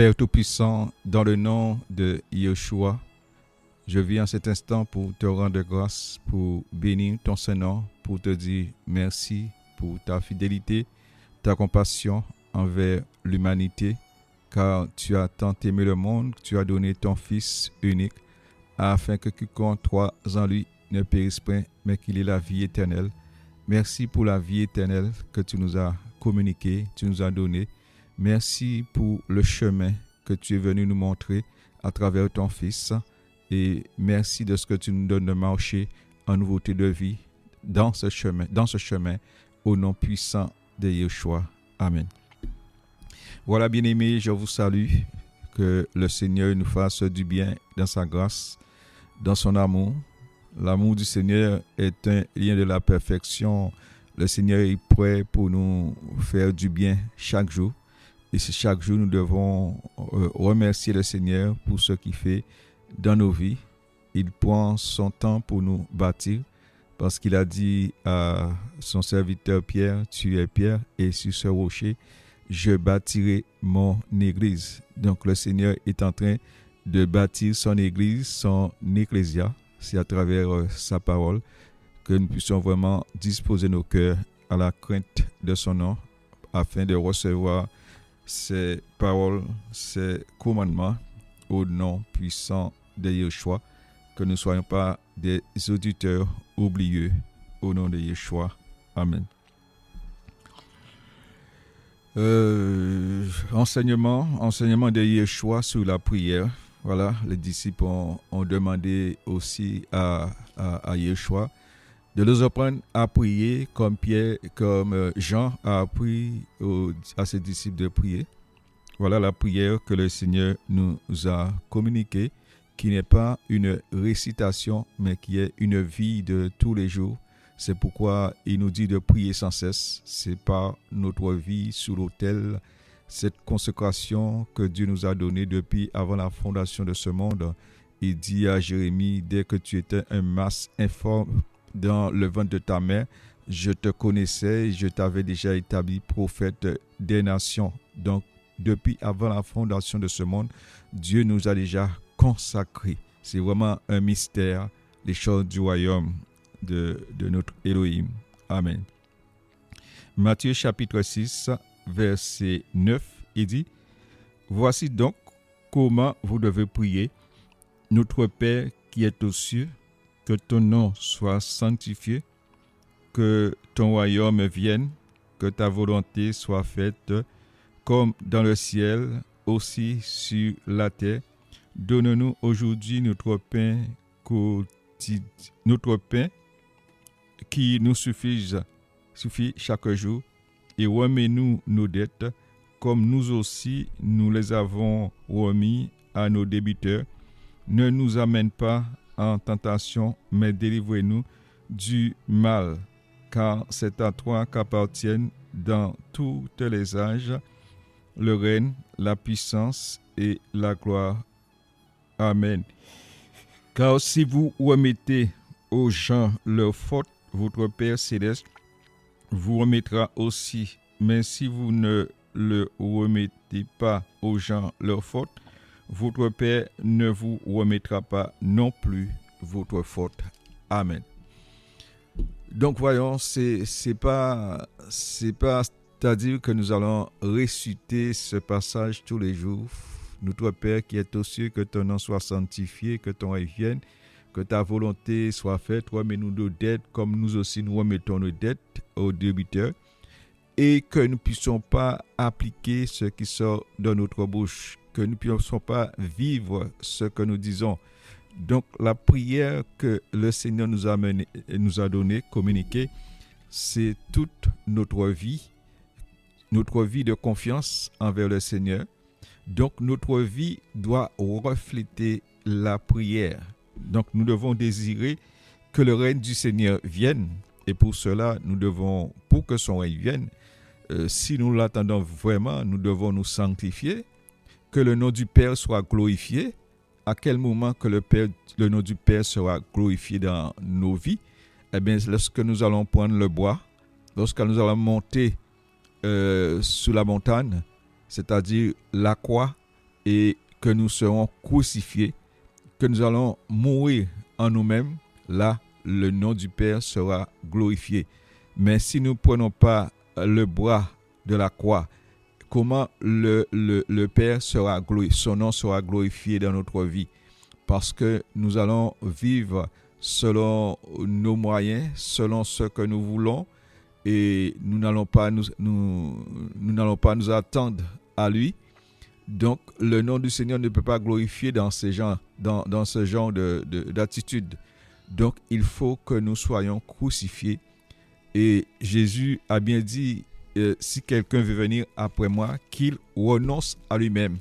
Père Tout-Puissant, dans le nom de Yeshua, je viens en cet instant pour te rendre grâce, pour bénir ton Saint-Nom, pour te dire merci pour ta fidélité, ta compassion envers l'humanité, car tu as tant aimé le monde, tu as donné ton Fils unique, afin que quiconque croit en lui ne périsse point, mais qu'il ait la vie éternelle. Merci pour la vie éternelle que tu nous as communiquée, tu nous as donnée. Merci pour le chemin que tu es venu nous montrer à travers ton Fils. Et merci de ce que tu nous donnes de marcher en nouveauté de vie dans ce chemin, au nom puissant de Yeshua. Amen. Voilà, bien-aimés, je vous salue. Que le Seigneur nous fasse du bien dans sa grâce, dans son amour. L'amour du Seigneur est un lien de la perfection. Le Seigneur est prêt pour nous faire du bien chaque jour. Et c'est chaque jour, nous devons remercier le Seigneur pour ce qu'il fait dans nos vies. Il prend son temps pour nous bâtir parce qu'il a dit à son serviteur Pierre, tu es Pierre et sur ce rocher, je bâtirai mon église. Donc le Seigneur est en train de bâtir son église, son ecclésia. C'est à travers sa parole que nous puissions vraiment disposer nos cœurs à la crainte de son nom afin de recevoir ses paroles, ses commandements au nom puissant de Yeshua, que nous ne soyons pas des auditeurs oublieux au nom de Yeshua. Amen. Enseignement de Yeshua sur la prière. Voilà, les disciples ont demandé aussi à Yeshua de les apprendre à prier comme Jean a appris à ses disciples de prier. Voilà la prière que le Seigneur nous a communiquée, qui n'est pas une récitation, mais qui est une vie de tous les jours. C'est pourquoi il nous dit de prier sans cesse. C'est pas notre vie sous l'autel, cette consécration que Dieu nous a donnée depuis avant la fondation de ce monde. Il dit à Jérémie, dès que tu étais un mas informe dans le ventre de ta mère, je te connaissais et je t'avais déjà établi prophète des nations. Donc, depuis avant la fondation de ce monde, Dieu nous a déjà consacrés. C'est vraiment un mystère, les choses du royaume de notre Elohim. Amen. Matthieu chapitre 6, verset 9, il dit, voici donc comment vous devez prier. Notre Père qui est aux cieux, que ton nom soit sanctifié, que ton royaume vienne, que ta volonté soit faite comme dans le ciel, aussi sur la terre. Donne-nous aujourd'hui notre pain qui nous suffit chaque jour, et remets-nous nos dettes, comme nous aussi nous les avons remis à nos débiteurs. Ne nous amène pas en tentation, mais délivre-nous du mal, car c'est à toi qu'appartiennent dans tous les âges le règne, la puissance et la gloire. Amen. Car si vous remettez aux gens leurs fautes, votre Père céleste vous remettra aussi. Mais si vous ne le remettez pas aux gens leurs fautes, votre Père ne vous remettra pas non plus votre faute. Amen. Donc voyons, c'est-à-dire que nous allons réciter ce passage tous les jours. Notre Père qui est aux cieux, que ton nom soit sanctifié, que ton règne vienne, que ta volonté soit faite. Remets-nous nos dettes comme nous aussi nous remettons nos dettes aux débiteurs, et que nous ne puissions pas appliquer ce qui sort de notre bouche, que nous ne puissions pas vivre ce que nous disons. Donc la prière que le Seigneur nous a donné, communiquée, c'est toute notre vie de confiance envers le Seigneur. Donc notre vie doit refléter la prière. Donc nous devons désirer que le règne du Seigneur vienne, et pour cela nous devons, pour que son règne vienne, si nous l'attendons vraiment, nous devons nous sanctifier, que le nom du Père soit glorifié. À quel moment que le nom du Père sera glorifié dans nos vies? Eh bien, lorsque nous allons prendre le bois, lorsque nous allons monter sur la montagne, c'est-à-dire la croix, et que nous serons crucifiés, que nous allons mourir en nous-mêmes, là, le nom du Père sera glorifié. Mais si nous ne prenons pas le bras de la croix, comment le Père sera glorifié, son nom sera glorifié dans notre vie? Parce que nous allons vivre selon nos moyens, selon ce que nous voulons, et nous n'allons pas n'allons pas nous attendre à lui. Donc, le nom du Seigneur ne peut pas glorifier dans ce genre d'attitude. Donc, il faut que nous soyons crucifiés. Et Jésus a bien dit, si quelqu'un veut venir après moi, qu'il renonce à lui-même,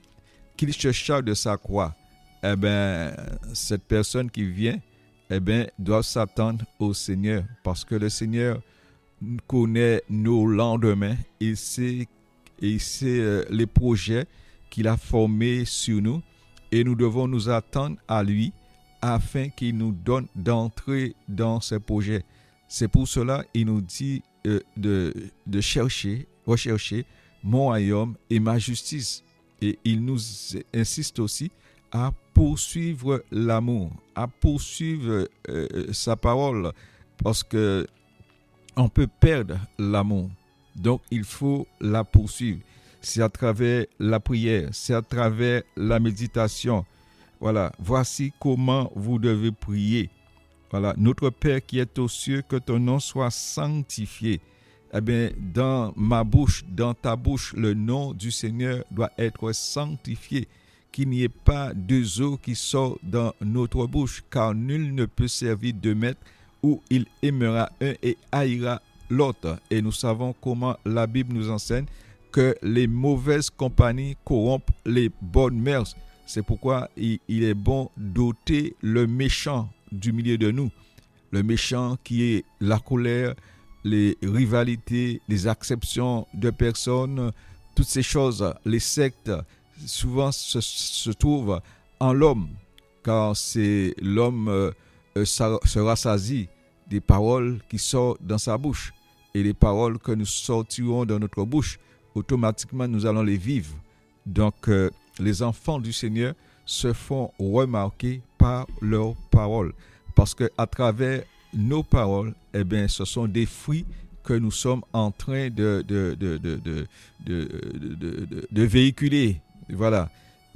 qu'il se charge de sa croix. Eh bien, cette personne qui vient, doit s'attendre au Seigneur, parce que le Seigneur connaît nos lendemains, il sait les projets qu'il a formés sur nous, et nous devons nous attendre à lui afin qu'il nous donne d'entrer dans ses projets. C'est pour cela qu'il nous dit de rechercher mon royaume et ma justice. Et il nous insiste aussi à poursuivre l'amour, à poursuivre sa parole, parce que on peut perdre l'amour. Donc, il faut la poursuivre. C'est à travers la prière, c'est à travers la méditation. Voilà, voici comment vous devez prier. Voilà, notre Père qui est aux cieux, que ton nom soit sanctifié. Eh bien, dans ma bouche, dans ta bouche, le nom du Seigneur doit être sanctifié. Qu'il n'y ait pas deux eaux qui sortent dans notre bouche, car nul ne peut servir de maître, où il aimera un et haïra l'autre. Et nous savons comment la Bible nous enseigne que les mauvaises compagnies corrompent les bonnes mœurs. C'est pourquoi il est bon d'ôter le méchant du milieu de nous. Le méchant qui est la colère, les rivalités, les acceptions de personnes, toutes ces choses, les sectes, souvent se trouvent en l'homme, car c'est l'homme se rassasie des paroles qui sortent dans sa bouche. Et les paroles que nous sortirons dans notre bouche, automatiquement nous allons les vivre. Donc les enfants du Seigneur se font remarquer par leurs paroles, parce que à travers nos paroles, ce sont des fruits que nous sommes en train de véhiculer. Voilà,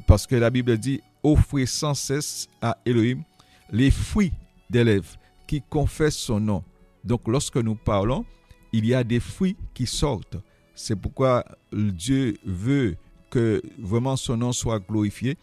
parce que la Bible dit, offrez sans cesse à Elohim les fruits des lèvres qui confessent son nom. Donc lorsque nous parlons, il y a des fruits qui sortent. C'est pourquoi Dieu veut que vraiment son nom soit glorifié,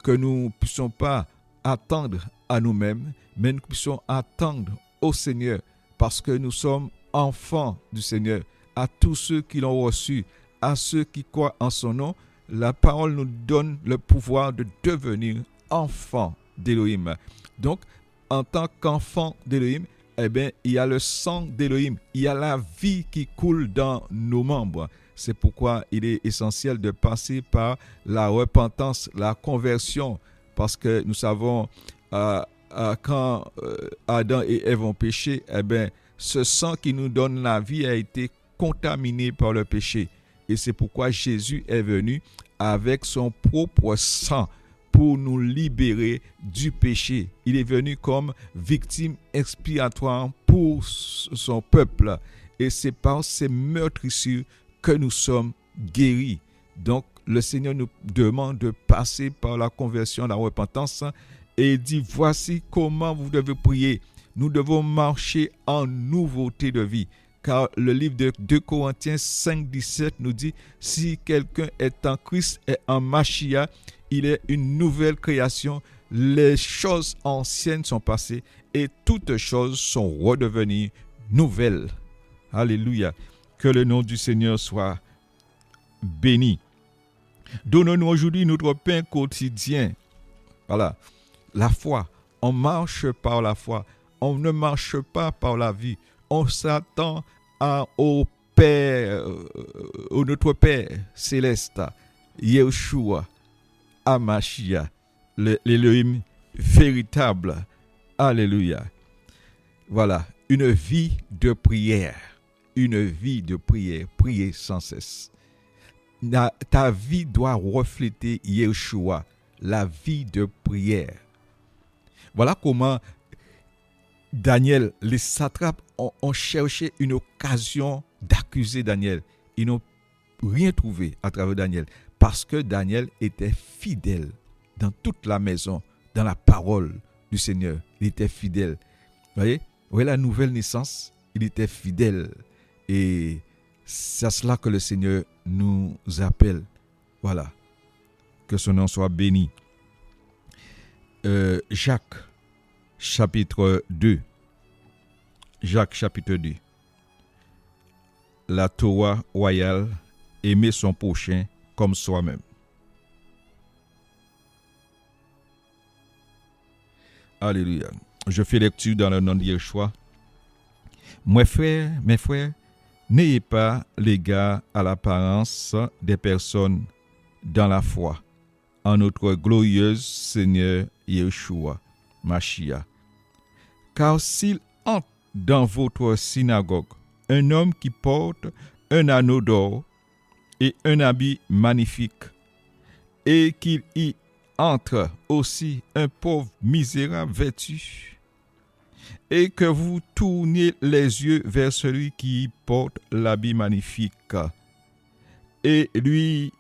que nous ne puissions pas attendre à nous-mêmes, mais nous puissions attendre au Seigneur, parce que nous sommes enfants du Seigneur. À tous ceux qui l'ont reçu, à ceux qui croient en son nom, la parole nous donne le pouvoir de devenir enfants d'Élohim. Donc, en tant qu'enfant d'Élohim, il y a le sang d'Élohim, il y a la vie qui coule dans nos membres. C'est pourquoi il est essentiel de passer par la repentance, la conversion, parce que nous savons, quand Adam et Ève ont péché, ce sang qui nous donne la vie a été contaminé par le péché. Et c'est pourquoi Jésus est venu avec son propre sang pour nous libérer du péché. Il est venu comme victime expiatoire pour son peuple. Et c'est par ces meurtrissures que nous sommes guéris. Donc, le Seigneur nous demande de passer par la conversion, la repentance, et il dit, voici comment vous devez prier. Nous devons marcher en nouveauté de vie. Car le livre de 2 Corinthiens 5,17 nous dit, si quelqu'un est en Christ et en Machia, il est une nouvelle création. Les choses anciennes sont passées et toutes choses sont redevenues nouvelles. Alléluia. Que le nom du Seigneur soit béni. Donne-nous aujourd'hui notre pain quotidien. Voilà. La foi. On marche par la foi. On ne marche pas par la vie. On s'attend au Père, au notre Père céleste, Yeshua, Amashia, l'Élohim véritable. Alléluia. Voilà, une vie de prière. Une vie de prière. Prier sans cesse. ta vie doit refléter Yeshua, la vie de prière. Voilà comment Daniel, les satrapes ont cherché une occasion d'accuser Daniel. Ils n'ont rien trouvé à travers Daniel parce que Daniel était fidèle dans toute la maison, dans la parole du Seigneur. Il était fidèle. Vous voyez la nouvelle naissance, il était fidèle. Et c'est à cela que le Seigneur nous appelle. Voilà. Que son nom soit béni. Jacques, chapitre 2. Jacques, chapitre 2. La Torah royale, aimer son prochain comme soi-même. Alléluia. Je fais lecture dans le nom de Yeshua. Mes frères, n'ayez pas l'égard à l'apparence des personnes dans la foi, en notre glorieux Seigneur Yeshua, Mashiach. Car s'il entre dans votre synagogue un homme qui porte un anneau d'or et un habit magnifique, et qu'il y entre aussi un pauvre misérable vêtu, et que vous tourniez les yeux vers celui qui porte l'habit magnifique, et lui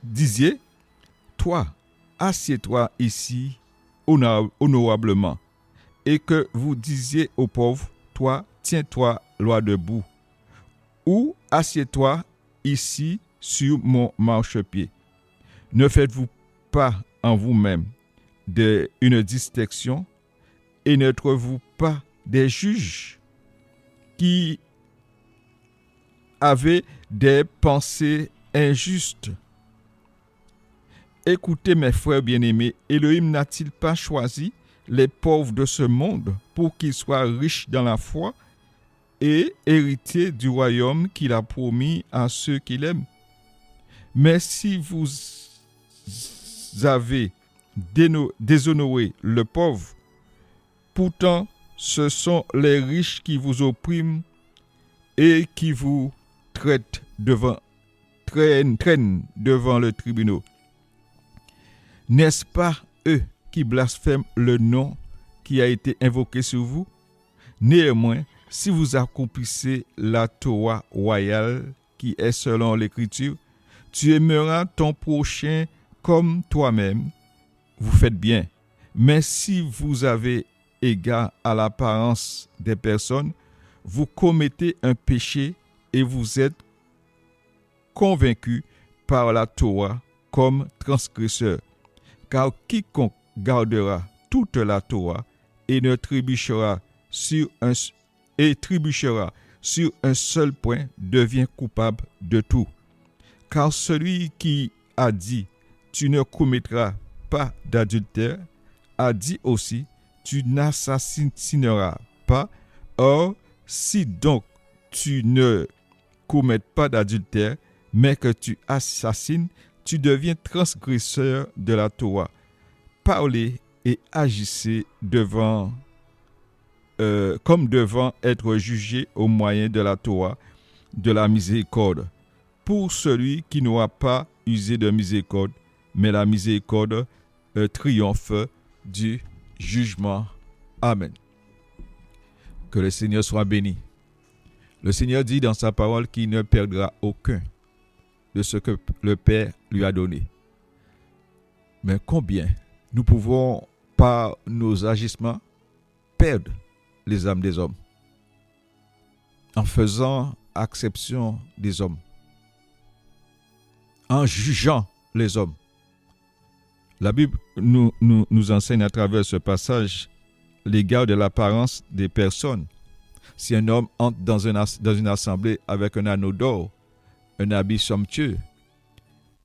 disiez, toi, assieds-toi ici honorablement, et que vous disiez aux pauvres, toi, tiens-toi loin debout, ou assieds-toi ici sur mon marchepied. Ne faites-vous pas en vous-même une distinction, et n'êtes-vous pas des juges qui avaient des pensées injustes? Écoutez mes frères bien-aimés, Elohim n'a-t-il pas choisi les pauvres de ce monde pour qu'ils soient riches dans la foi et héritiers du royaume qu'il a promis à ceux qu'il aime? Mais si vous avez déshonoré le pauvre, pourtant ce sont les riches qui vous oppriment et qui vous traînent devant le tribunal. N'est-ce pas eux qui blasphèment le nom qui a été invoqué sur vous? Néanmoins, si vous accomplissez la Torah royale qui est selon l'Écriture, tu aimeras ton prochain comme toi-même. Vous faites bien. Mais si vous avez égard à l'apparence des personnes, vous commettez un péché et vous êtes convaincu par la Torah comme transgresseur. Car quiconque gardera toute la Torah et trébuchera sur un seul point devient coupable de tout. Car celui qui a dit « Tu ne commettras pas d'adultère » a dit aussi « Tu n'assassineras pas ». Or, si donc tu ne commets pas d'adultère, mais que tu assassines, tu deviens transgresseur de la Torah. Parlez et agissez comme devant être jugé au moyen de la Torah, de la miséricorde. Pour celui qui n'aura pas usé de miséricorde, mais la miséricorde triomphe du jugement. Amen. Que le Seigneur soit béni. Le Seigneur dit dans sa parole qu'il ne perdra aucun de ce que le Père lui a donné. Mais combien nous pouvons, par nos agissements, perdre les âmes des hommes en faisant acception des hommes, en jugeant les hommes. La Bible nous enseigne à travers ce passage l'égard de l'apparence des personnes. Si un homme entre dans une assemblée avec un anneau d'or, un habit somptueux,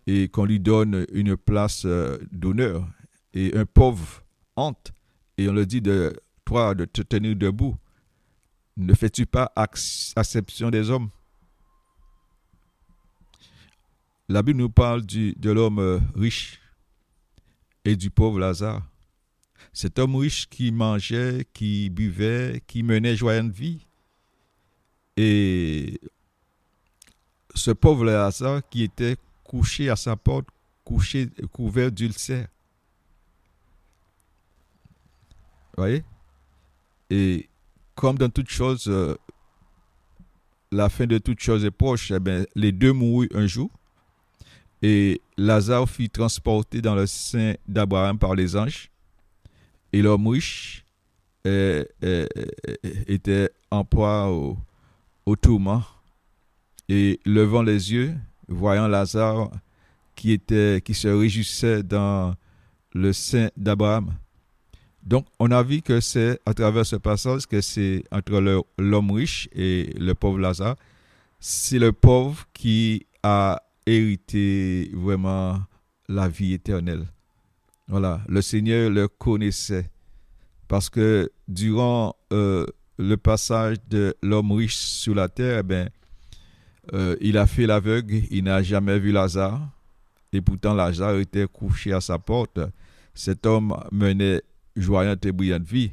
et qu'on lui donne une place d'honneur, et un pauvre entre, et on le dit de toi de te tenir debout, ne fais-tu pas acception des hommes? La Bible nous parle de l'homme riche et du pauvre Lazare. Cet homme riche qui mangeait, qui buvait, qui menait joyeuse vie. Et ce pauvre Lazare qui était couché à sa porte, couché, couvert d'ulcères. Vous voyez? Et comme dans toute chose, la fin de toute chose est proche, eh bien, les deux moururent un jour. Et Lazare fut transporté dans le sein d'Abraham par les anges. Et l'homme riche était en proie au tourment. Et levant les yeux, voyant Lazare qui se réjouissait dans le sein d'Abraham. Donc, on a vu que c'est à travers ce passage que c'est entre l'homme riche et le pauvre Lazare. C'est le pauvre qui a hérité vraiment la vie éternelle. Voilà, le Seigneur le connaissait parce que durant le passage de l'homme riche sur la terre, eh bien, il a fait l'aveugle, il n'a jamais vu Lazare et pourtant Lazare était couché à sa porte. Cet homme menait joyeuse et brillante vie.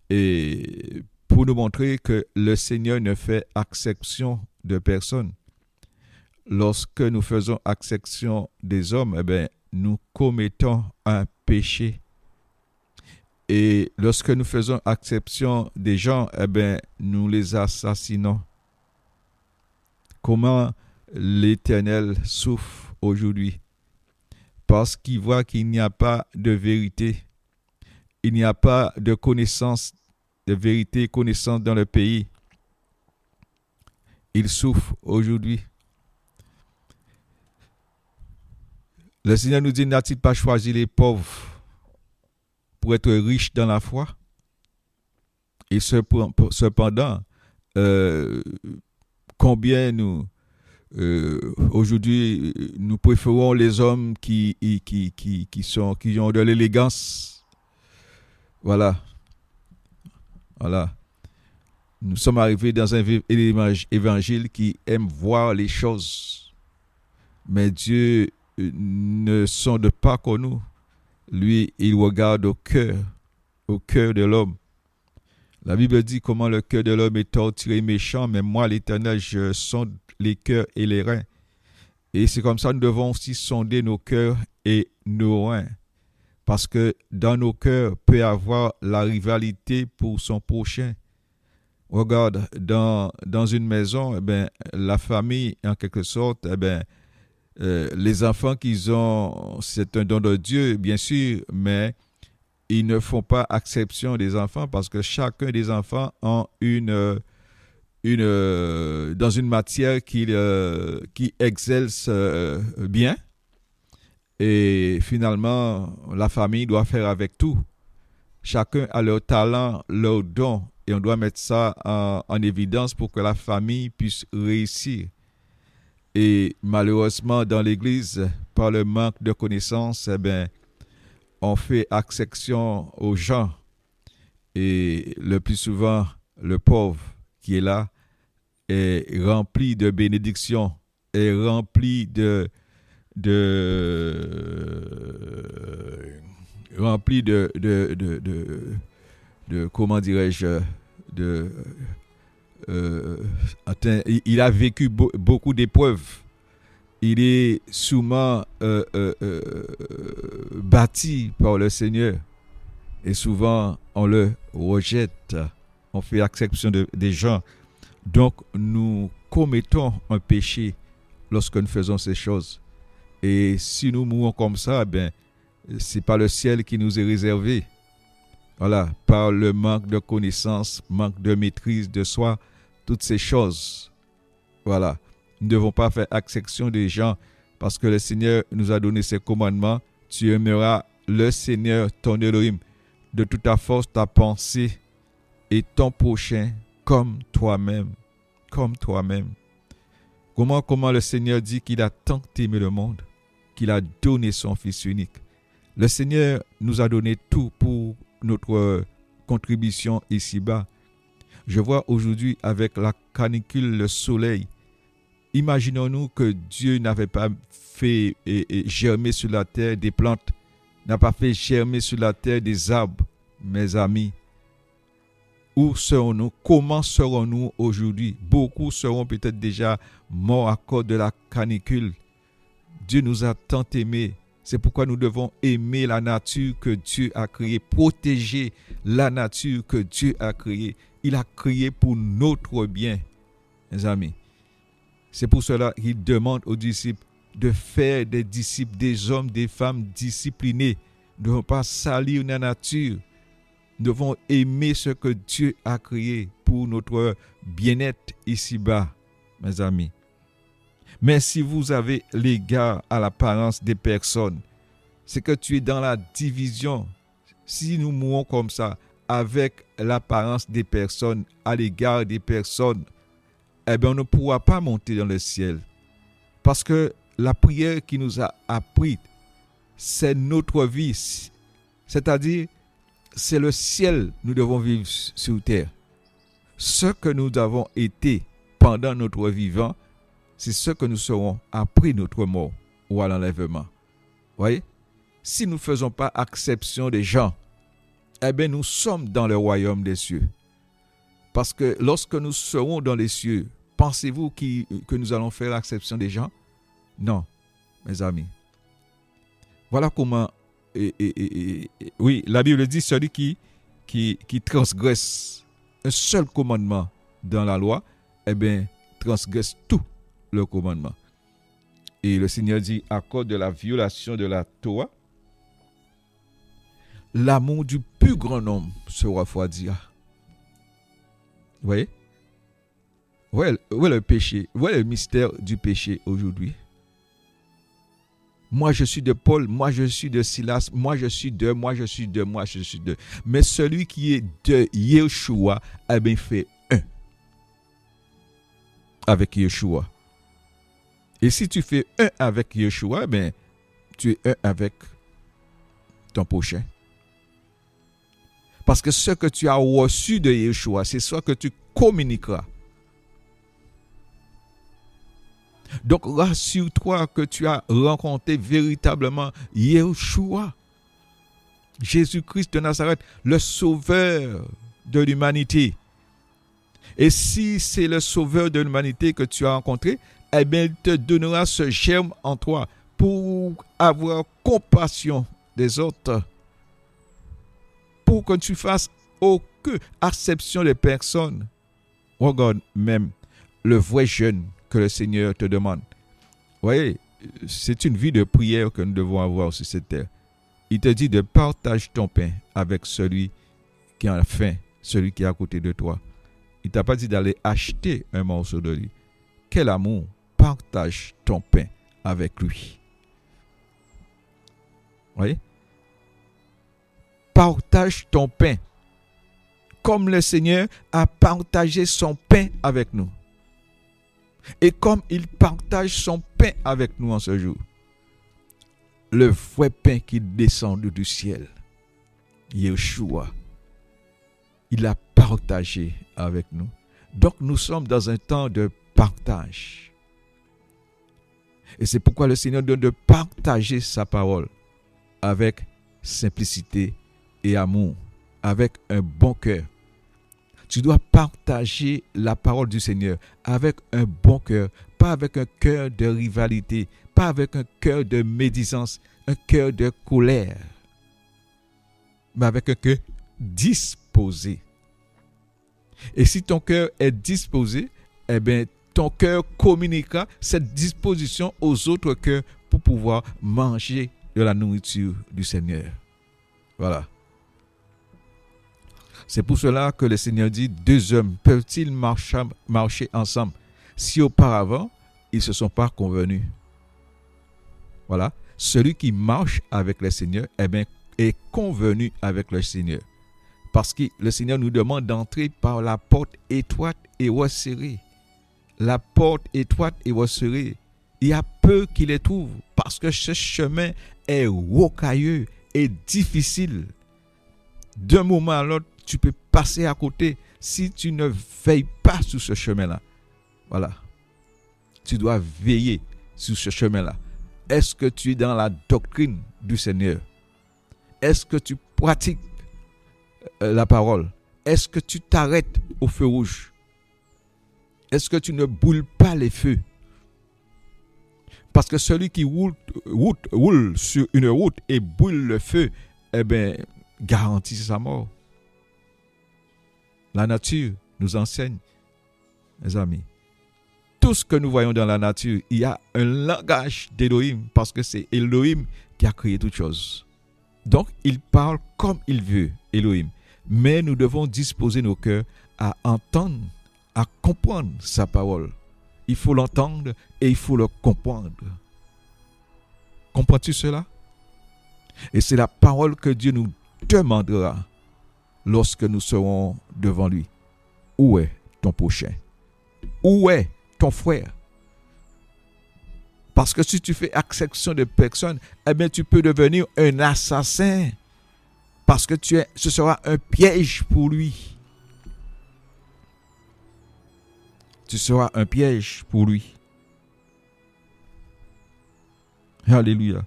Et pour nous montrer que le Seigneur ne fait exception de personne. Lorsque nous faisons exception des hommes, eh bien, nous commettons un péché. Et lorsque nous faisons exception des gens, eh bien, nous les assassinons. Comment l'Éternel souffre aujourd'hui? Parce qu'il voit qu'il n'y a pas de vérité. Il n'y a pas de connaissance, de vérité, connaissance dans le pays. Il souffre aujourd'hui. Le Seigneur nous dit, n'a-t-il pas choisi les pauvres pour être riches dans la foi? Et cependant, combien aujourd'hui, nous préférons les hommes qui ont de l'élégance. Voilà. Nous sommes arrivés dans un évangile qui aime voir les choses. Mais Dieu ne sonde pas comme nous. Lui, il regarde au cœur de l'homme. La Bible dit comment le cœur de l'homme est torturé et méchant, mais moi, l'Éternel, je sonde les cœurs et les reins. Et c'est comme ça que nous devons aussi sonder nos cœurs et nos reins. Parce que dans nos cœurs peut y avoir la rivalité pour son prochain. Regarde, dans une maison, eh bien, la famille, en quelque sorte, eh bien, les enfants qu'ils ont, c'est un don de Dieu, bien sûr, mais ils ne font pas exception des enfants parce que chacun des enfants a dans une matière qui exerce bien. Et finalement, la famille doit faire avec tout. Chacun a leur talent, leur don, et on doit mettre ça en évidence pour que la famille puisse réussir. Et malheureusement, dans l'Église, par le manque de connaissances, eh bien, on fait exception aux gens. Et le plus souvent, le pauvre qui est là est rempli de bénédictions, est rempli de comment dirais-je, il a vécu beaucoup d'épreuves. Il est souvent bâti par le Seigneur. Et souvent, on le rejette. On fait exception des gens. Donc, nous commettons un péché lorsque nous faisons ces choses. Et si nous mourons comme ça, ben, ce n'est pas le ciel qui nous est réservé. Voilà, par le manque de connaissance, manque de maîtrise de soi, toutes ces choses. Voilà, nous ne devons pas faire exception des gens parce que le Seigneur nous a donné ses commandements. Tu aimeras le Seigneur, ton Elohim, de toute ta force, ta pensée et ton prochain comme toi-même. Comme toi-même. Comment le Seigneur dit qu'il a tant aimé le monde, qu'il a donné son Fils unique. Le Seigneur nous a donné tout pour notre contribution ici-bas. Je vois aujourd'hui avec la canicule, le soleil. Imaginons-nous que Dieu n'avait pas fait germer sur la terre des plantes, n'a pas fait germer sur la terre des arbres, mes amis. Où serons-nous? Comment serons-nous aujourd'hui? Beaucoup seront peut-être déjà morts à cause de la canicule. Dieu nous a tant aimés. C'est pourquoi nous devons aimer la nature que Dieu a créée, protéger la nature que Dieu a créée. Il a créé pour notre bien, mes amis. C'est pour cela qu'il demande aux disciples de faire des disciples, des hommes, des femmes disciplinés. Nous ne devons pas salir la nature. Nous devons aimer ce que Dieu a créé pour notre bien-être ici-bas, mes amis. Mais si vous avez l'égard à l'apparence des personnes, c'est que tu es dans la division. Si nous mourons comme ça, avec l'apparence des personnes, à l'égard des personnes, eh bien, on ne pourra pas monter dans le ciel. Parce que la prière qui nous a appris, c'est notre vie. C'est-à-dire, c'est le ciel nous devons vivre sur terre. Ce que nous avons été pendant notre vivant, c'est ce que nous serons après notre mort ou à l'enlèvement. Voyez? Si nous ne faisons pas exception des gens, eh bien nous sommes dans le royaume des cieux. Parce que lorsque nous serons dans les cieux, pensez-vous que nous allons faire exception des gens? Non, mes amis. Voilà comment, oui, la Bible dit, celui qui transgresse un seul commandement dans la loi, eh bien, transgresse tout le commandement. Et le Seigneur dit, à cause de la violation de la Torah, l'amour du plus grand nombre se refroidira. Vous voyez? Où est le péché? Où est le mystère du péché aujourd'hui? Moi, je suis de Paul, moi, je suis de Silas, moi, je suis de. Mais celui qui est de Yeshua, eh bien, fait un avec Yeshua. Et si tu fais un avec Yeshua, eh bien, tu es un avec ton prochain. Parce que ce que tu as reçu de Yeshua, c'est ce que tu communiqueras. Donc, rassure-toi que tu as rencontré véritablement Yeshua, Jésus-Christ de Nazareth, le sauveur de l'humanité. Et si c'est le sauveur de l'humanité que tu as rencontré, eh bien, il te donnera ce germe en toi pour avoir compassion des autres, pour que tu fasses aucune acception des personnes. Regarde même le vrai jeûne que le Seigneur te demande. Vous voyez, c'est une vie de prière que nous devons avoir sur cette terre. Il te dit de partager ton pain avec celui qui a faim, celui qui est à côté de toi. Il ne t'a pas dit d'aller acheter un morceau de riz. Quel amour! Partage ton pain avec lui. Vous voyez? Partage ton pain. Comme le Seigneur a partagé son pain avec nous. Et comme il partage son pain avec nous en ce jour, le vrai pain qui descend du ciel, Yeshua, il a partagé avec nous. Donc nous sommes dans un temps de partage. Et c'est pourquoi le Seigneur donne de partager sa parole avec simplicité et amour, avec un bon cœur. Tu dois partager la parole du Seigneur avec un bon cœur, pas avec un cœur de rivalité, pas avec un cœur de médisance, un cœur de colère, mais avec un cœur disposé. Et si ton cœur est disposé, eh bien, ton cœur communiquera cette disposition aux autres cœurs pour pouvoir manger de la nourriture du Seigneur. Voilà. C'est pour cela que le Seigneur dit, 2 hommes peuvent-ils marcher ensemble si auparavant ils ne se sont pas convenus? Voilà. Celui qui marche avec le Seigneur, eh bien, est convenu avec le Seigneur. Parce que le Seigneur nous demande d'entrer par la porte étroite et resserrée. La porte étroite et resserrée, il y a peu qui les trouvent parce que ce chemin est rocailleux et difficile. D'un moment à l'autre, tu peux passer à côté si tu ne veilles pas sur ce chemin-là. Voilà. Tu dois veiller sur ce chemin-là. Est-ce que tu es dans la doctrine du Seigneur? Est-ce que tu pratiques la parole? est-ce que tu t'arrêtes au feu rouge? Est-ce que tu ne brûles pas les feux? Parce que celui qui roule sur une route et brûle le feu, eh bien, garantit sa mort. La nature nous enseigne, mes amis. Tout ce que nous voyons dans la nature, il y a un langage d'Élohim, parce que c'est Elohim qui a créé toutes choses. Donc, il parle comme il veut, Elohim. Mais nous devons disposer nos cœurs à entendre, à comprendre sa parole. Il faut l'entendre et il faut le comprendre. Comprends-tu cela? Et c'est la parole que Dieu nous demandera lorsque nous serons devant lui. Où est ton prochain? Où est ton frère? Parce que si tu fais exception de personne, eh bien tu peux devenir un assassin. Parce que ce sera un piège pour lui. Tu seras un piège pour lui. Alléluia.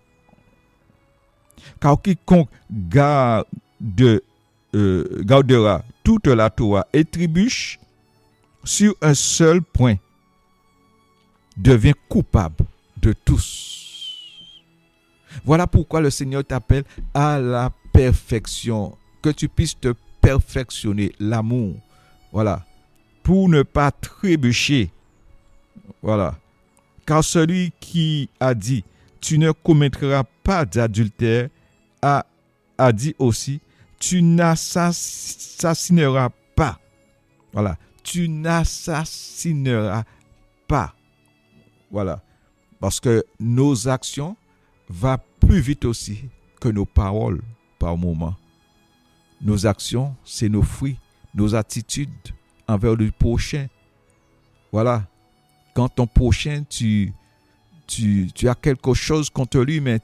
Car quiconque gardera toute la Torah et trébuche sur un seul point devient coupable de tous. Voilà pourquoi le Seigneur t'appelle à la perfection, que tu puisses te perfectionner, l'amour. Voilà. Pour ne pas trébucher. Voilà. Car celui qui a dit tu ne commettras pas d'adultère a dit aussi tu n'assassineras pas. Voilà. Tu n'assassineras pas. Voilà. Parce que nos actions vont plus vite aussi que nos paroles par moment. Nos actions, c'est nos fruits, nos attitudes envers le prochain. Voilà. Quand ton prochain, tu as quelque chose contre lui, mais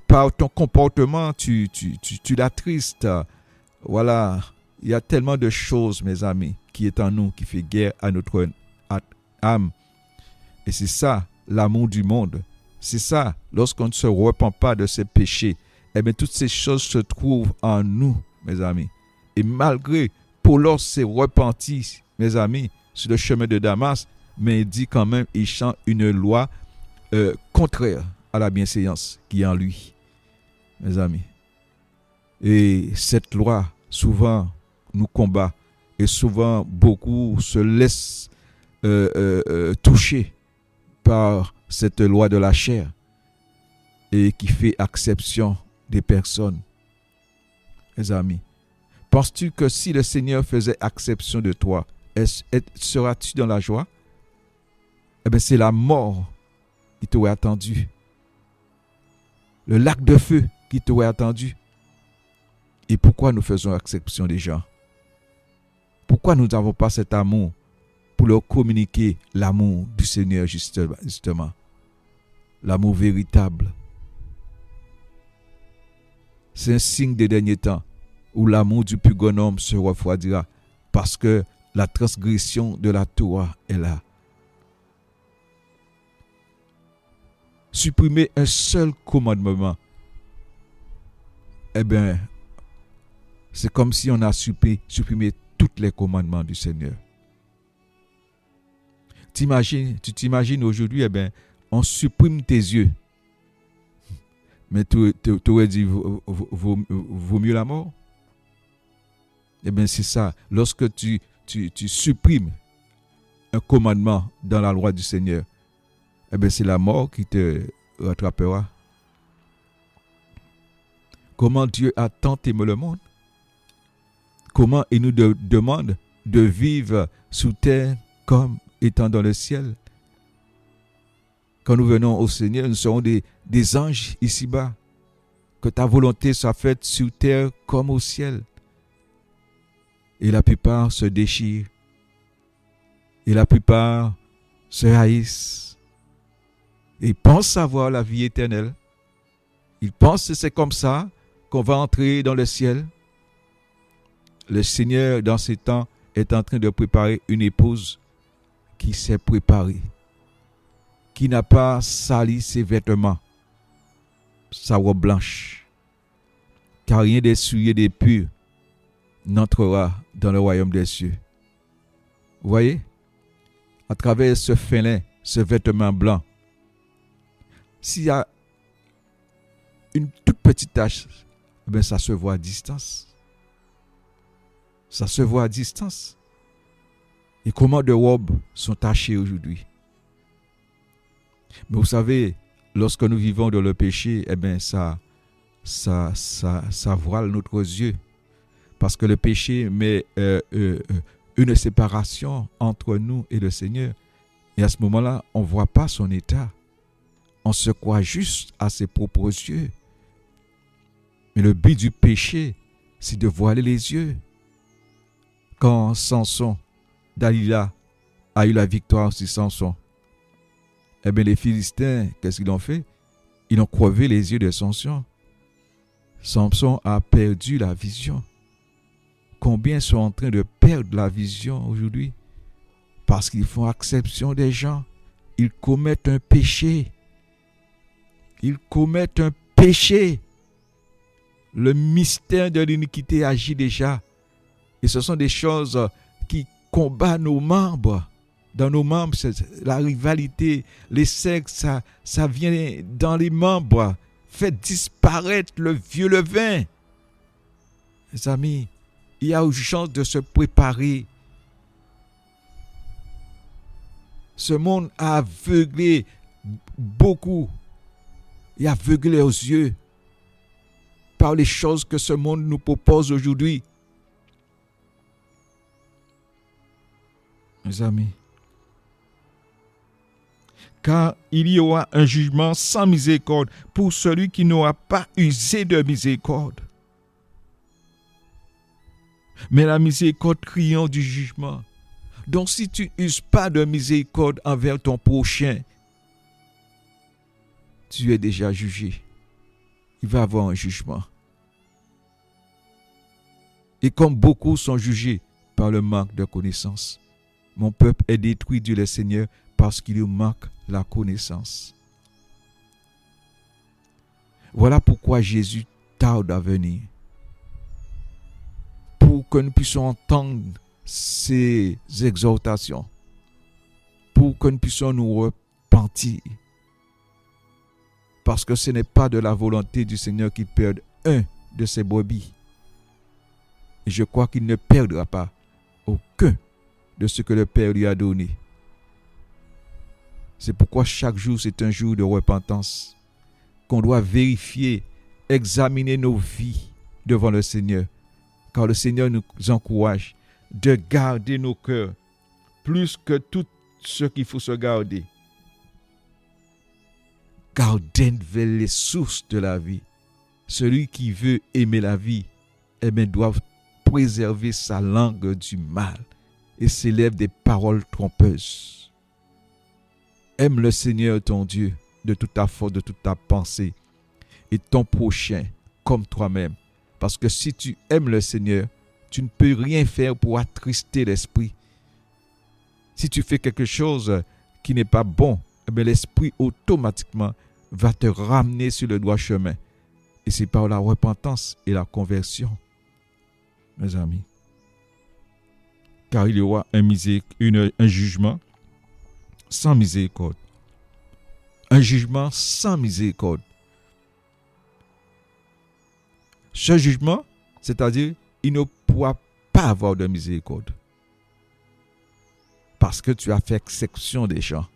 par ton comportement, tu l'attristes. Voilà. Il y a tellement de choses, mes amis, qui est en nous, qui fait guerre à notre âme. Et c'est ça, l'amour du monde. C'est ça, lorsqu'on ne se repent pas de ses péchés, eh bien, toutes ces choses se trouvent en nous, mes amis. Et malgré Paulos s'est repenti, mes amis, sur le chemin de Damas, mais il dit quand même, il chante une loi contraire à la bienséance qui est en lui, mes amis. Et cette loi, souvent, nous combat. Et souvent, beaucoup se laissent toucher par cette loi de la chair et qui fait exception des personnes. Mes amis, penses-tu que si le Seigneur faisait exception de toi, seras-tu dans la joie? Eh bien, c'est la mort qui t'aurait attendu. Le lac de feu qui t'aurait attendu. Et pourquoi nous faisons exception des gens? Pourquoi nous n'avons pas cet amour pour leur communiquer l'amour du Seigneur justement? L'amour véritable. C'est un signe des derniers temps où l'amour du plus grand homme se refroidira parce que la transgression de la Torah est là. Supprimer un seul commandement, eh bien, c'est comme si on a supprimé tous les commandements du Seigneur. Tu t'imagines aujourd'hui, eh bien, on supprime tes yeux. Mais tu aurais dit, vaut mieux la mort? Eh bien, c'est ça. Lorsque tu supprimes un commandement dans la loi du Seigneur, eh bien, c'est la mort qui te rattrapera. Comment Dieu a tant aimé le monde? Comment il nous demande de vivre sous terre comme étant dans le ciel? Quand nous venons au Seigneur, nous serons des anges ici-bas. Que ta volonté soit faite sur terre comme au ciel. Et la plupart se déchirent. Et la plupart se haïssent. Et pensent avoir la vie éternelle. Ils pensent que c'est comme ça qu'on va entrer dans le ciel. Le Seigneur, dans ces temps, est en train de préparer une épouse qui s'est préparée, qui n'a pas sali ses vêtements, sa robe blanche, car rien d'essuyé, des purs, n'entrera dans le royaume des cieux. Vous voyez? À travers ce fin lin, ce vêtement blanc, s'il y a une toute petite tache, ben ça se voit à distance. Ça se voit à distance. Et comment de robes sont tachées aujourd'hui? Mais vous savez, lorsque nous vivons dans le péché, eh bien ça voile notre yeux. Parce que le péché met une séparation entre nous et le Seigneur. Et à ce moment-là, on ne voit pas son état. On se croit juste à ses propres yeux. Mais le but du péché, c'est de voiler les yeux. Quand Samson, Dalila, a eu la victoire sur Samson, eh bien les Philistins, qu'est-ce qu'ils ont fait? Ils ont crevé les yeux de Samson. Samson a perdu la vision. Combien sont en train de perdre la vision aujourd'hui? Parce qu'ils font exception des gens. Ils commettent un péché. Ils commettent un péché. Le mystère de l'iniquité agit déjà. Et ce sont des choses qui combattent nos membres. Dans nos membres, la rivalité, les sexes, ça vient dans les membres. Faites disparaître le vieux levain. Mes amis, il y a urgence de se préparer. Ce monde a aveuglé beaucoup. Il a aveuglé aux yeux par les choses que ce monde nous propose aujourd'hui. Mes amis, car il y aura un jugement sans miséricorde pour celui qui n'aura pas usé de miséricorde. Mais la miséricorde triomphe du jugement. Donc si tu n'uses pas de miséricorde envers ton prochain, tu es déjà jugé. Il va y avoir un jugement. Et comme beaucoup sont jugés par le manque de connaissance, mon peuple est détruit, dit le Seigneur, parce qu'il lui manque la connaissance. Voilà pourquoi Jésus tarde à venir. Pour que nous puissions entendre ces exhortations. Pour que nous puissions nous repentir. Parce que ce n'est pas de la volonté du Seigneur qu'il perde un de ses brebis. Et je crois qu'il ne perdra pas aucun de ce que le Père lui a donné. C'est pourquoi chaque jour, c'est un jour de repentance. Qu'on doit vérifier, examiner nos vies devant le Seigneur. Car le Seigneur nous encourage de garder nos cœurs plus que tout ce qu'il faut se garder. Gardez vers les sources de la vie. Celui qui veut aimer la vie, eh bien, doit préserver sa langue du mal et s'élève des paroles trompeuses. Aime le Seigneur ton Dieu de toute ta force, de toute ta pensée et ton prochain comme toi-même. Parce que si tu aimes le Seigneur, tu ne peux rien faire pour attrister l'esprit. Si tu fais quelque chose qui n'est pas bon, eh bien l'esprit automatiquement va te ramener sur le droit chemin. Et c'est par la repentance et la conversion, mes amis. Car il y aura un jugement sans miséricorde. Un jugement sans miséricorde. Ce jugement, c'est-à-dire, il ne pourra pas avoir de miséricorde. Parce que tu as fait exception des gens.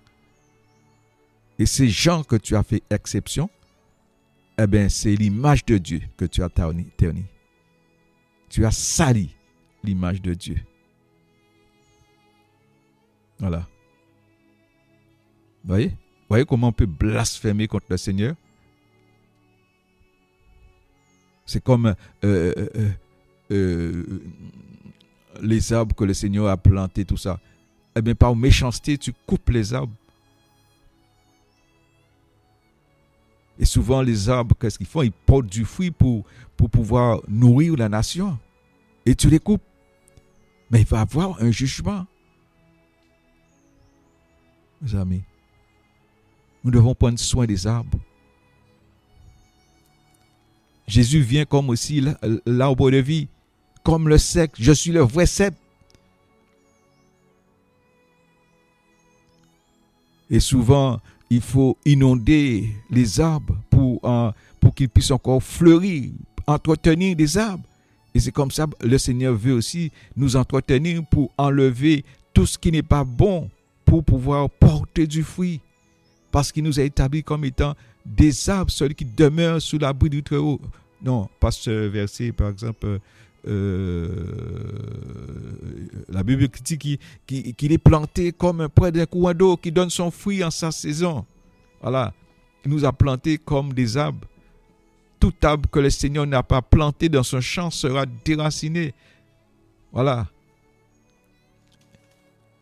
Et ces gens que tu as fait exception, eh bien, c'est l'image de Dieu que tu as terni. Tu as sali l'image de Dieu. Voilà. Vous voyez comment on peut blasphémer contre le Seigneur? C'est comme les arbres que le Seigneur a plantés, tout ça. Eh bien, par méchanceté, tu coupes les arbres. Et souvent, les arbres, qu'est-ce qu'ils font? Ils portent du fruit pour pouvoir nourrir la nation. Et tu les coupes. Mais il va y avoir un jugement. Mes amis, nous devons prendre soin des arbres. Jésus vient comme aussi l'arbre de vie. comme le sec. Je suis le vrai cep. Et souvent, il faut inonder les arbres pour qu'ils puissent encore fleurir, entretenir des arbres. Et c'est comme ça que le Seigneur veut aussi nous entretenir pour enlever tout ce qui n'est pas bon pour pouvoir porter du fruit. Parce qu'il nous a établis comme étant des arbres, celui qui demeure sous l'abri du Très-Haut. Non, pas ce verset, par exemple, la Bible dit qu'il est planté comme près d'un courant d'eau qui donne son fruit en sa saison. Voilà, il nous a plantés comme des arbres. Tout arbre que le Seigneur n'a pas planté dans son champ sera déraciné. Voilà.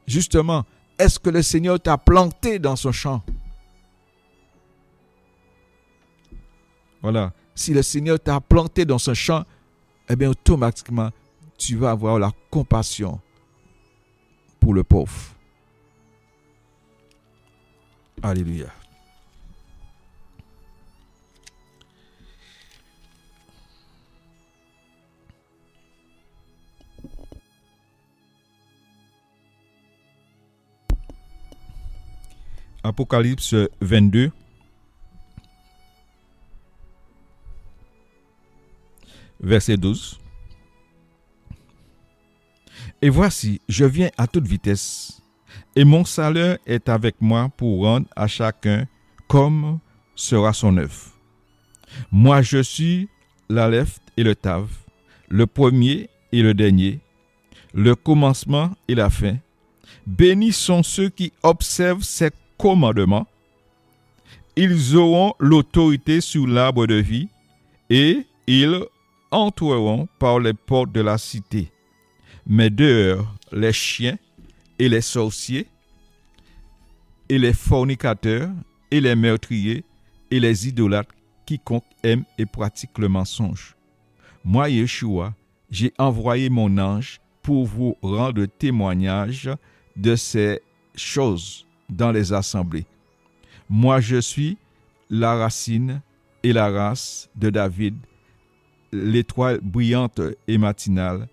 Justement, est-ce que le Seigneur t'a planté dans son champ? Voilà. Si le Seigneur t'a planté dans son champ, eh bien, automatiquement, tu vas avoir la compassion pour le pauvre. Alléluia. Apocalypse 22. Verset 12. Et voici, je viens à toute vitesse, et mon salaire est avec moi pour rendre à chacun comme sera son œuvre. Moi, je suis l'Aleph et le Tav, le premier et le dernier, le commencement et la fin. Bénis sont ceux qui observent ces commandements. Ils auront l'autorité sur l'arbre de vie, et ils entreront par les portes de la cité. Mais dehors, les chiens et les sorciers et les fornicateurs et les meurtriers et les idolâtres, quiconque aime et pratique le mensonge. Moi, Yeshua, j'ai envoyé mon ange pour vous rendre témoignage de ces choses dans les assemblées. Moi, je suis la racine et la race de David, l'étoile brillante et matinale,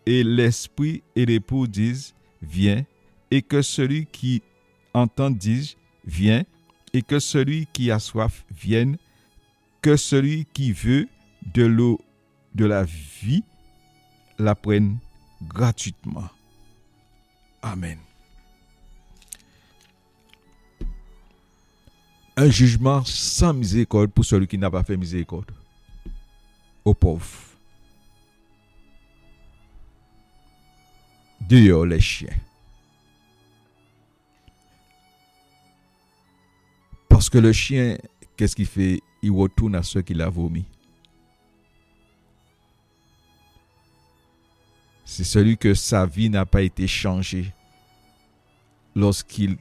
et l'esprit et l'époux disent, viens, et que celui qui entend dise, viens, et que celui qui a soif vienne, que celui qui veut de l'eau de la vie la prenne gratuitement. Amen. Un jugement sans miséricorde pour celui qui n'a pas fait miséricorde aux pauvres. Dehors les chiens. Parce que le chien, qu'est-ce qu'il fait? Il retourne à ceux qui l'ont vomi. C'est celui que sa vie n'a pas été changée lorsqu'il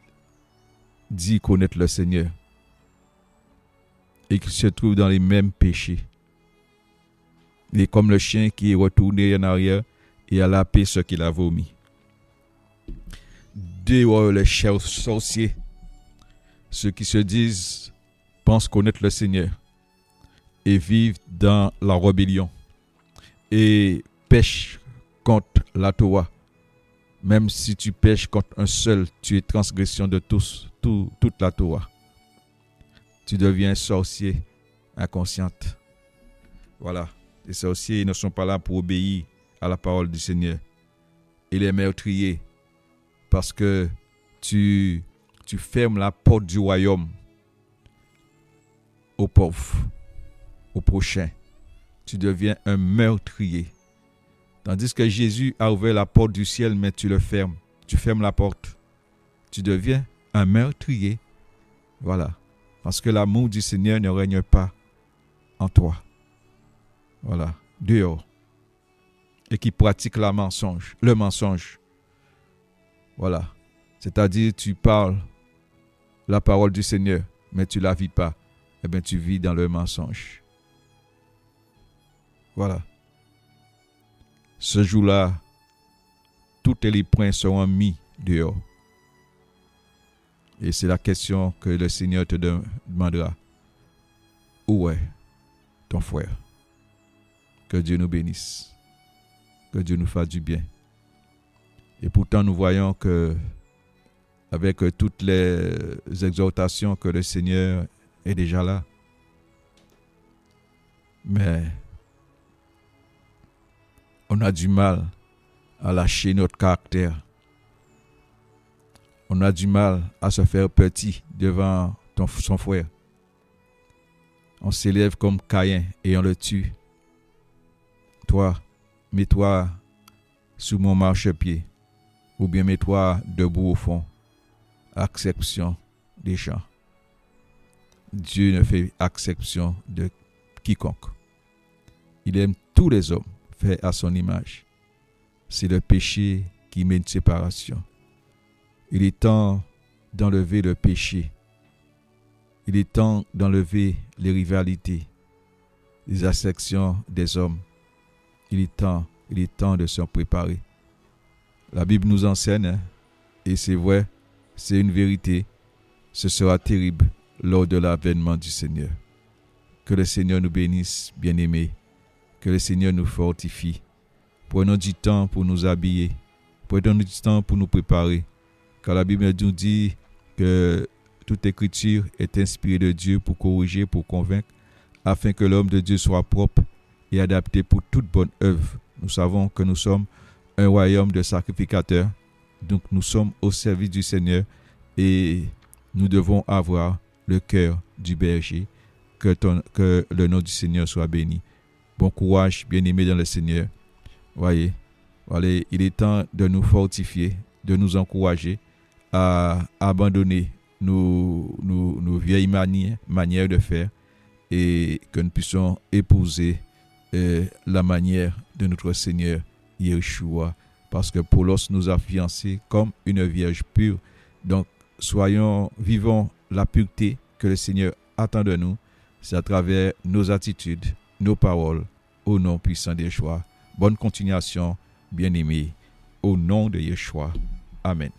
dit connaître le Seigneur et qu'il se trouve dans les mêmes péchés. Il est comme le chien qui est retourné en arrière et a lapé ce qu'il a vomi. Dehors les chers sorciers, ceux qui se disent, pensent connaître le Seigneur et vivent dans la rébellion et pêchent contre la Torah. Même si tu pêches contre un seul, tu es transgression de toute la Torah. Tu deviens sorcier inconsciente. Voilà. Les sorciers ne sont pas là pour obéir à la parole du Seigneur. Et les meurtriers, parce que tu fermes la porte du royaume aux pauvres, aux prochains. Tu deviens un meurtrier. Tandis que Jésus a ouvert la porte du ciel, mais tu le fermes. Tu fermes la porte. Tu deviens un meurtrier. Voilà. Parce que l'amour du Seigneur ne règne pas en toi. Voilà. Dehors. Et qui pratique le mensonge. Voilà. C'est-à-dire, tu parles la parole du Seigneur, mais tu ne la vis pas. Eh bien, tu vis dans le mensonge. Voilà. Ce jour-là, tous les points seront mis dehors. Et c'est la question que le Seigneur te demandera. Où est ton frère? Que Dieu nous bénisse. que Dieu nous fasse du bien. Et pourtant, nous voyons que, avec toutes les exhortations, que le Seigneur est déjà là. Mais on a du mal à lâcher notre caractère. On a du mal à se faire petit devant son frère. On s'élève comme Caïn et on le tue. Toi, mets-toi sous mon marchepied, ou bien mets-toi debout au fond. Acception des gens. Dieu ne fait exception de quiconque. Il aime tous les hommes faits à son image. C'est le péché qui met une séparation. Il est temps d'enlever le péché. Il est temps d'enlever les rivalités, les affections des hommes. Il est temps de s'en préparer. La Bible nous enseigne, et c'est vrai, c'est une vérité, ce sera terrible lors de l'avènement du Seigneur. Que le Seigneur nous bénisse, bien-aimés. Que le Seigneur nous fortifie. Prenons du temps pour nous habiller. Prenons du temps pour nous préparer. Car la Bible nous dit que toute écriture est inspirée de Dieu pour corriger, pour convaincre, afin que l'homme de Dieu soit propre et adapté pour toute bonne œuvre. Nous savons que nous sommes un royaume de sacrificateurs. Donc nous sommes au service du Seigneur et nous devons avoir le cœur du berger. Que le nom du Seigneur soit béni. Bon courage, bien-aimés dans le Seigneur. Voyez, il est temps de nous fortifier, de nous encourager à abandonner nos vieilles manières de faire et que nous puissions épouser la manière de notre Seigneur Yeshua. Parce que Paulos nous a fiancés comme une vierge pure. Donc, vivons la pureté que le Seigneur attend de nous. C'est à travers nos attitudes, nos paroles, au nom puissant de Yeshua. Bonne continuation, bien-aimés, au nom de Yeshua. Amen.